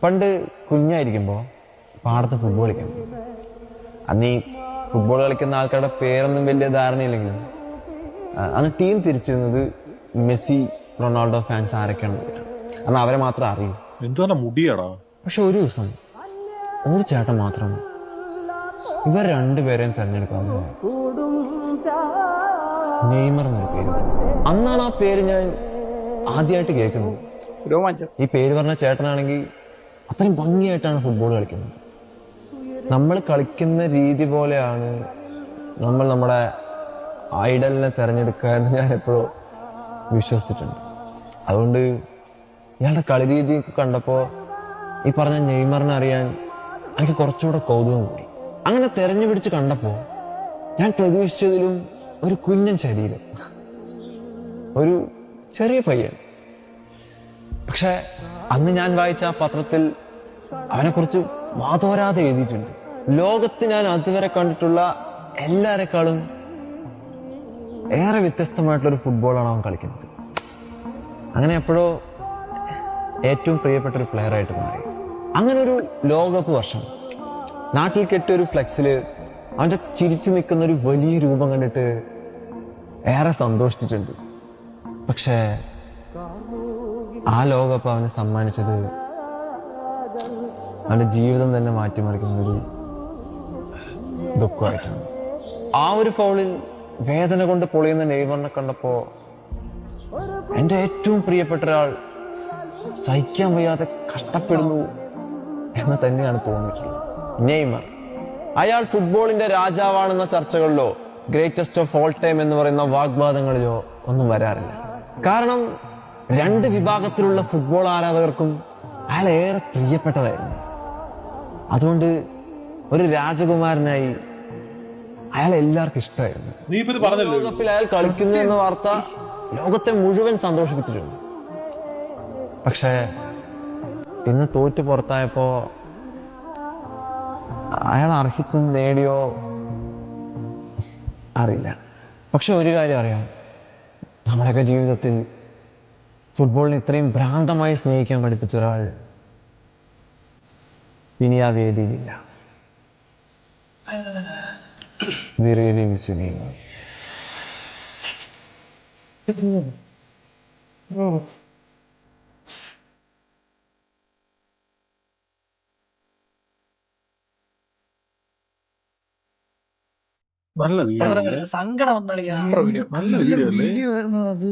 പണ്ട് കുഞ്ഞായിരിക്കുമ്പോൾ പാടത്ത് ഫുട്ബോൾ കളിക്കാൻ പോകും. അന്ന് ഈ ഫുട്ബോൾ കളിക്കുന്ന ആൾക്കാരുടെ പേരൊന്നും വലിയ ധാരണയില്ലെങ്കിലും അന്ന് ടീം തിരിച്ചിരുന്നത് മെസ്സി, റൊണാൾഡോ ഫാൻസ് ആരൊക്കെയാണെന്ന് ചോദിക്കണം. അന്ന് അവരെ മാത്രം അറിയൂ. എന്താണ് മുടിയാടാ. പക്ഷെ ഒരു ദിവസം ഒരു ചേട്ടൻ മാത്രം ഇവർ രണ്ടുപേരെയും തിരഞ്ഞെടുക്കാതെ നെയ്മർ എന്നൊരു പേര് പറഞ്ഞു. അന്നാണ് ആ പേര് ഞാൻ ആദ്യമായിട്ട് കേൾക്കുന്നത്. ഈ പേര് പറഞ്ഞ ചേട്ടനാണെങ്കിൽ അത്രയും ഭംഗിയായിട്ടാണ് ഫുട്ബോൾ കളിക്കുന്നത്. നമ്മൾ കളിക്കുന്ന രീതി പോലെയാണ് നമ്മൾ നമ്മുടെ ഐഡലിനെ തിരഞ്ഞെടുക്കുക എന്ന് ഞാൻ എപ്പോഴും വിശ്വസിച്ചിട്ടുണ്ട്. അതുകൊണ്ട് ഇയാളുടെ കളി രീതി കണ്ടപ്പോൾ ഈ പറഞ്ഞ നെയ്മറിനെ അറിയാൻ എനിക്ക് കുറച്ചുകൂടെ കൗതുകം കൂടി. അങ്ങനെ തെരഞ്ഞു പിടിച്ച് കണ്ടപ്പോൾ ഞാൻ പ്രതീക്ഷിച്ചതിലും ഒരു കുഞ്ഞൻ ശരീരം, ഒരു ചെറിയ പയ്യൻ. പക്ഷെ അന്ന് ഞാൻ വായിച്ച ആ പത്രത്തിൽ അവനെക്കുറിച്ച് വാതോരാതെ എഴുതിയിട്ടുണ്ട്. ലോകത്ത് ഞാൻ അതുവരെ കണ്ടിട്ടുള്ള എല്ലാവരെക്കാളും ഏറെ വ്യത്യസ്തമായിട്ടുള്ളൊരു ഫുട്ബോളാണ് അവൻ കളിക്കുന്നത്. അങ്ങനെ എപ്പോഴോ ഏറ്റവും പ്രിയപ്പെട്ട ഒരു പ്ലെയറായിട്ട് മാറി. അങ്ങനെ ഒരു ലോകകപ്പ് വർഷം നാട്ടിൽ കെട്ടിയൊരു ഫ്ലെക്സിൽ അവൻ്റെ ചിരിച്ചു നിൽക്കുന്ന ഒരു വലിയ രൂപം കണ്ടിട്ട് ഏറെ സന്തോഷിച്ചിട്ടുണ്ട്. പക്ഷേ ആ ലോകകപ്പ് അവന് സമ്മാനിച്ചത് അവൻ്റെ ജീവിതം തന്നെ മാറ്റിമറിക്കുന്നൊരു ദുഃഖമായിട്ടാണ്. ആ ഒരു ഫൗളിൽ വേദന കൊണ്ട് പൊളിയുന്ന നെയ്മറിനെ കണ്ടപ്പോൾ എൻ്റെ ഏറ്റവും പ്രിയപ്പെട്ട ഒരാൾ സഹിക്കാൻ വയ്യാതെ കഷ്ടപ്പെടുന്നു എന്ന് തന്നെയാണ് തോന്നിയിട്ടുള്ളത്. നെയ്മർ, അയാൾ ഫുട്ബോളിന്റെ രാജാവാണെന്ന ചർച്ചകളിലോ ഗ്രേറ്റസ്റ്റ് ഓഫ് ഓൾ ടൈം എന്ന് പറയുന്ന വാഗ്വാദങ്ങളിലോ ഒന്നും വരാറില്ല. കാരണം രണ്ട് വിഭാഗത്തിലുള്ള ഫുട്ബോൾ ആരാധകർക്കും അയാൾ ഏറെ പ്രിയപ്പെട്ടതായിരുന്നു. അതുകൊണ്ട് ഒരു രാജകുമാരനായി അയാൾ എല്ലാവർക്കും ഇഷ്ടമായിരുന്നു. ലോകകപ്പിൽ അയാൾ കളിക്കുന്നു എന്ന വാർത്ത ലോകത്തെ മുഴുവൻ സന്തോഷിപ്പിച്ചിട്ടുണ്ട്. പക്ഷേ ഇന്ന് തോറ്റ് പുറത്തായപ്പോ അയാൾ അർഹിച്ചത് നേടിയോ അറിയില്ല. പക്ഷെ ഒരു കാര്യം അറിയാം, നമ്മുടെയൊക്കെ ജീവിതത്തിൽ ഫുട്ബോളിനെ ഇത്രയും ഭ്രാന്തമായി സ്നേഹിക്കാൻ പഠിപ്പിച്ച ഒരാൾ ഇനി ആ വേദിയിലില്ല. We really miss you, Neymar. നല്ല വീഡിയോ, സങ്കടം വന്നാളിയാ. നല്ല വീഡിയോ അല്ലേ?